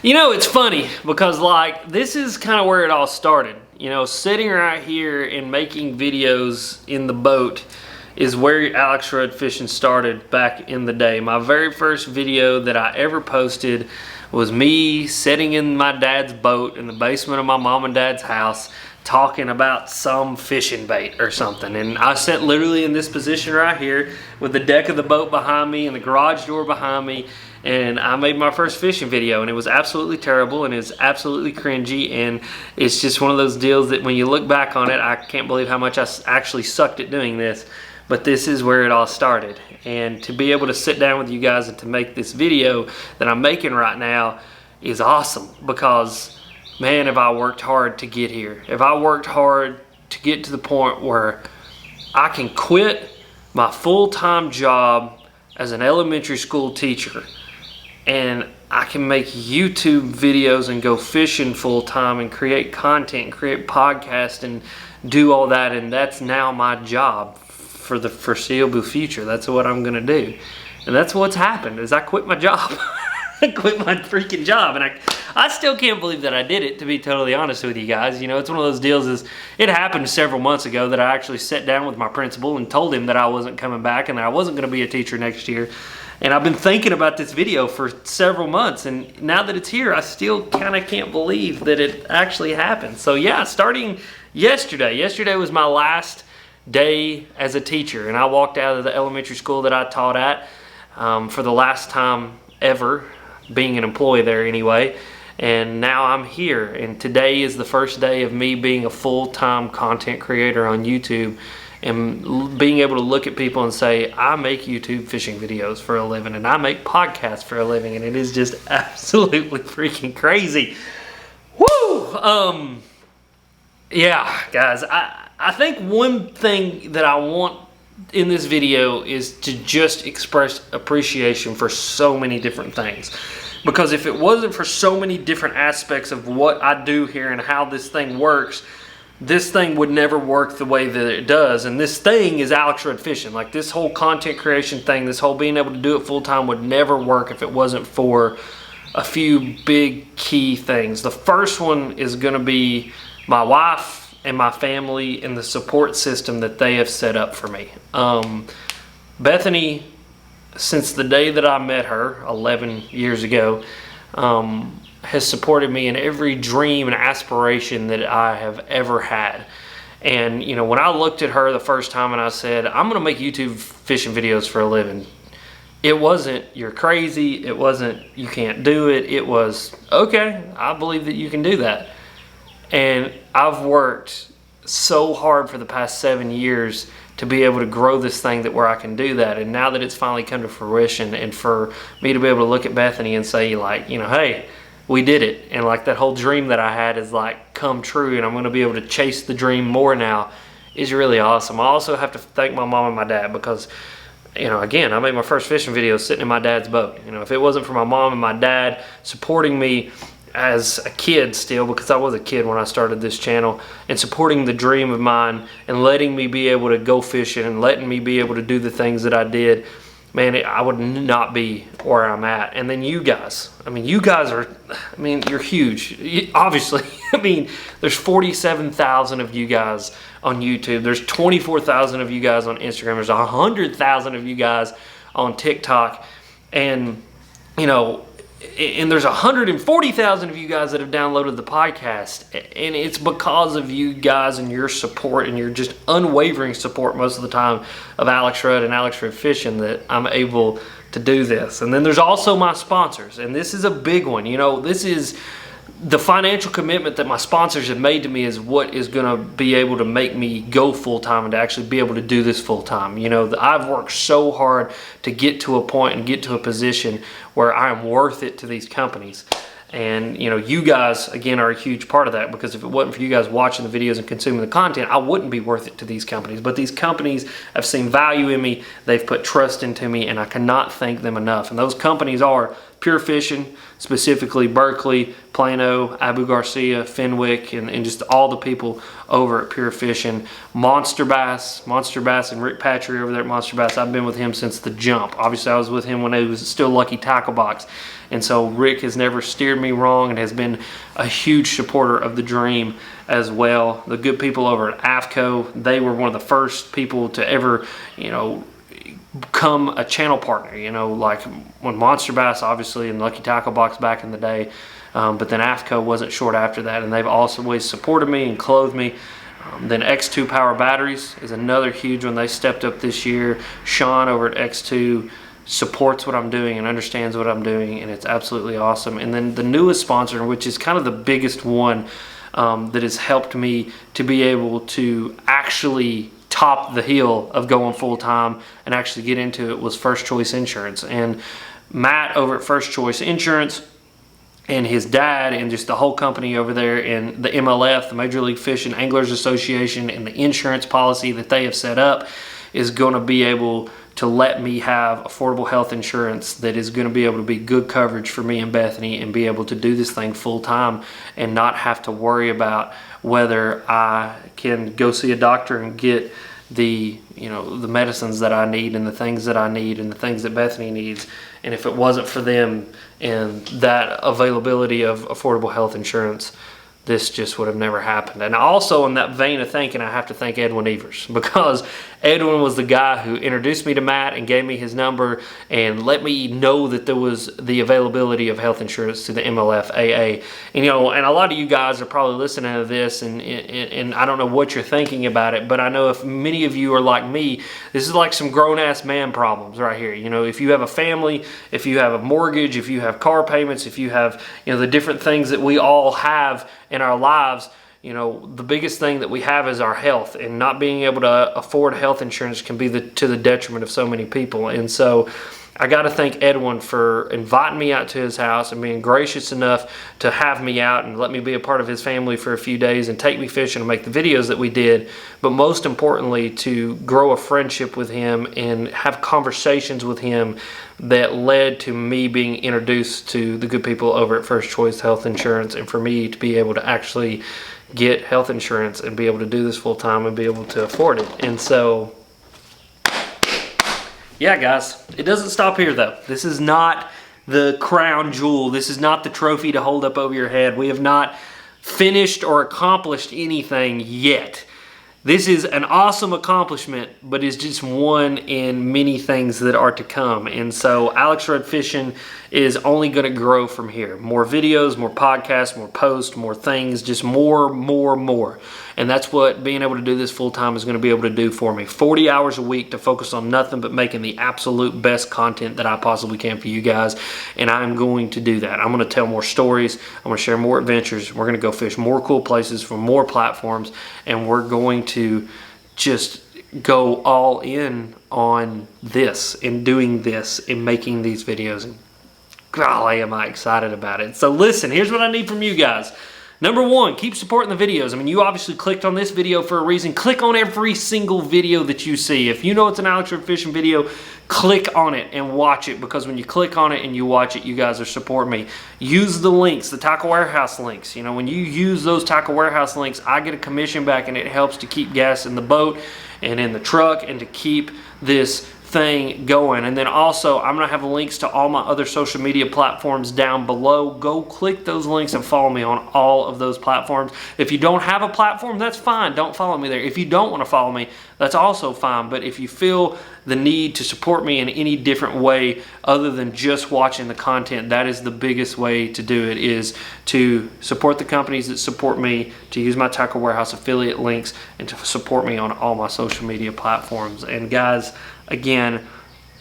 You know, it's funny because like this is kind of where it all started. You know, sitting right here and making videos in the boat is where Alex Rudd Fishing started back in the day. My very first video that I ever posted was me sitting in my dad's boat in the basement of my mom and dad's house talking about some fishing bait or something. And I sat literally in this position right here with the deck of the boat behind me and the garage door behind me, and I made my first fishing video, and it was absolutely terrible and it was absolutely cringy, and it's just one of those deals that when you look back on it, I can't believe how much I actually sucked at doing this. But this is where it all started, and to be able to sit down with you guys and to make this video that I'm making right now is awesome, because man, have I worked hard to get here. If I worked hard to get to the point where I can quit my full-time job as an elementary school teacher and I can make YouTube videos and go fishing full-time and create content and create podcasts and do all that, and that's now my job for the foreseeable future. That's what I'm gonna do, and that's what's happened is I quit my job. I quit my freaking job, and I still can't believe that I did it, to be totally honest with you guys. You know, it's one of those deals is it happened several months ago that I actually sat down with my principal and told him that I wasn't coming back and that I wasn't going to be a teacher next year. And I've been thinking about this video for several months, and now that it's here, I still kind of can't believe that it actually happened. So yeah, starting yesterday was my last day as a teacher, and I walked out of the elementary school that I taught at for the last time ever, being an employee there anyway, and now I'm here, and today is the first day of me being a full-time content creator on YouTube and being able to look at people and say, I make YouTube fishing videos for a living and I make podcasts for a living, and it is just absolutely freaking crazy. Woo! Yeah, guys, I think one thing that I want in this video is to just express appreciation for so many different things, because if it wasn't for so many different aspects of what I do here and how this thing works, this thing would never work the way that it does. And this thing is Alex Rudd Fishing. Like, this whole content creation thing, this whole being able to do it full time would never work if it wasn't for a few big key things. The first one is going to be my wife and my family and the support system that they have set up for me. Bethany, since the day that I met her 11 years ago, has supported me in every dream and aspiration that I have ever had. And you know, when I looked at her the first time and I said, I'm gonna make YouTube fishing videos for a living, it wasn't, you're crazy, it wasn't, you can't do it, it was, okay, I believe that you can do that. And I've worked so hard for the past 7 years to be able to grow this thing that where I can do that. And now that it's finally come to fruition, and for me to be able to look at Bethany and say, like, you know, hey, we did it. And like that whole dream that I had is like come true, and I'm going to be able to chase the dream more now, is really awesome. I also have to thank my mom and my dad, because, you know, again, I made my first fishing video sitting in my dad's boat. You know, if it wasn't for my mom and my dad supporting me as a kid still, because I was a kid when I started this channel, and supporting the dream of mine and letting me be able to go fishing and letting me be able to do the things that I did, man, I would not be where I'm at. And then you guys, I mean, you guys are, I mean, you're huge. Obviously, I mean, there's 47,000 of you guys on YouTube. There's 24,000 of you guys on Instagram. There's 100,000 of you guys on TikTok. And, you know, and there's 140,000 of you guys that have downloaded the podcast, and it's because of you guys and your support and your just unwavering support most of the time of Alex Rudd and Alex Rudd Fishing that I'm able to do this. And then there's also my sponsors, and this is a big one. You know, this is the financial commitment that my sponsors have made to me is what is going to be able to make me go full-time and to actually be able to do this full-time. You know, I've worked so hard to get to a point and get to a position where I am worth it to these companies. And, you know, you guys, again, are a huge part of that, because if it wasn't for you guys watching the videos and consuming the content, I wouldn't be worth it to these companies. But these companies have seen value in me, they've put trust into me, and I cannot thank them enough. And those companies are Pure Fishing, specifically Berkley, Plano, Abu Garcia, Fenwick, and just all the people over at Pure Fishing. Monster Bass and Rick Patry over there at Monster Bass. I've been with him since the jump. Obviously, I was with him when he was still Lucky Tackle Box. And so Rick has never steered me wrong and has been a huge supporter of the dream as well. The good people over at AFCO, they were one of the first people to ever, you know, become a channel partner, you know, like when Monster Bass obviously and Lucky Tackle Box back in the day, but then AFCO wasn't short after that, and they've also always supported me and clothed me. Then X2 Power Batteries is another huge one. They stepped up this year. Sean over at X2 supports what I'm doing and understands what I'm doing, and it's absolutely awesome. And then the newest sponsor, which is kind of the biggest one, that has helped me to be able to actually top the hill of going full-time and actually get into it, was First Choice Insurance. And Matt over at First Choice Insurance and his dad and just the whole company over there, and the MLF, the Major League Fishing Anglers Association, and the insurance policy that they have set up is going to be able to let me have affordable health insurance that is going to be able to be good coverage for me and Bethany, and be able to do this thing full time and not have to worry about whether I can go see a doctor and get the, you know, the medicines that I need and the things that I need and the things that Bethany needs. And if it wasn't for them and that availability of affordable health insurance, this just would have never happened. And also, in that vein of thinking, I have to thank Edwin Evers, because Edwin was the guy who introduced me to Matt and gave me his number and let me know that there was the availability of health insurance to the MLFAA. And, you know, and a lot of you guys are probably listening to this, and I don't know what you're thinking about it, but I know if many of you are like me, this is like some grown-ass man problems right here. You know, if you have a family, if you have a mortgage, if you have car payments, if you have, you know, the different things that we all have in our lives, you know, the biggest thing that we have is our health, and not being able to afford health insurance can be to the detriment of so many people. And so I got to thank Edwin for inviting me out to his house and being gracious enough to have me out and let me be a part of his family for a few days and take me fishing and make the videos that we did. But most importantly, to grow a friendship with him and have conversations with him that led to me being introduced to the good people over at First Choice Health Insurance, and for me to be able to actually get health insurance and be able to do this full time and be able to afford it. And so, yeah, guys, it doesn't stop here though. This is not the crown jewel. This is not the trophy to hold up over your head. We have not finished or accomplished anything yet. This is an awesome accomplishment, but it's just one in many things that are to come. And so Alex Rudd Fishing is only going to grow from here. More videos, more podcasts, more posts, more things, just more. And that's what being able to do this full time is going to be able to do for me. 40 hours a week to focus on nothing but making the absolute best content that I possibly can for you guys. And I'm going to do that. I'm going to tell more stories. I'm going to share more adventures. We're going to go fish more cool places from more platforms. And we're going to just go all in on this and doing this and making these videos. And golly, am I excited about it. So listen, here's what I need from you guys. Number one, keep supporting the videos. I mean, you obviously clicked on this video for a reason. Click on every single video that you see. If you know it's an Alex Rudd Fishing video, click on it and watch it, because when you click on it and you watch it, you guys are supporting me. Use the links, the Tackle Warehouse links. You know, when you use those Tackle Warehouse links, I get a commission back, and it helps to keep gas in the boat and in the truck and to keep this thing going. And then also, I'm going to have links to all my other social media platforms down below. Go click those links and follow me on all of those platforms. If you don't have a platform, that's fine. Don't follow me there. If you don't want to follow me, that's also fine. But if you feel the need to support me in any different way other than just watching the content, that is the biggest way to do it, is to support the companies that support me, to use my Tackle Warehouse affiliate links, and to support me on all my social media platforms. And guys, again,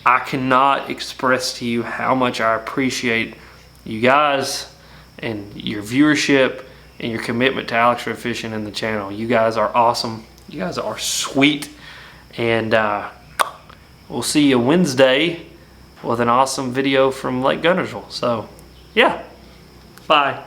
I cannot express to you how much I appreciate you guys and your viewership and your commitment to Alex Rudd Fishing and the channel. You guys are awesome. You guys are sweet. And we'll see you Wednesday with an awesome video from Lake Guntersville. So, yeah. Bye.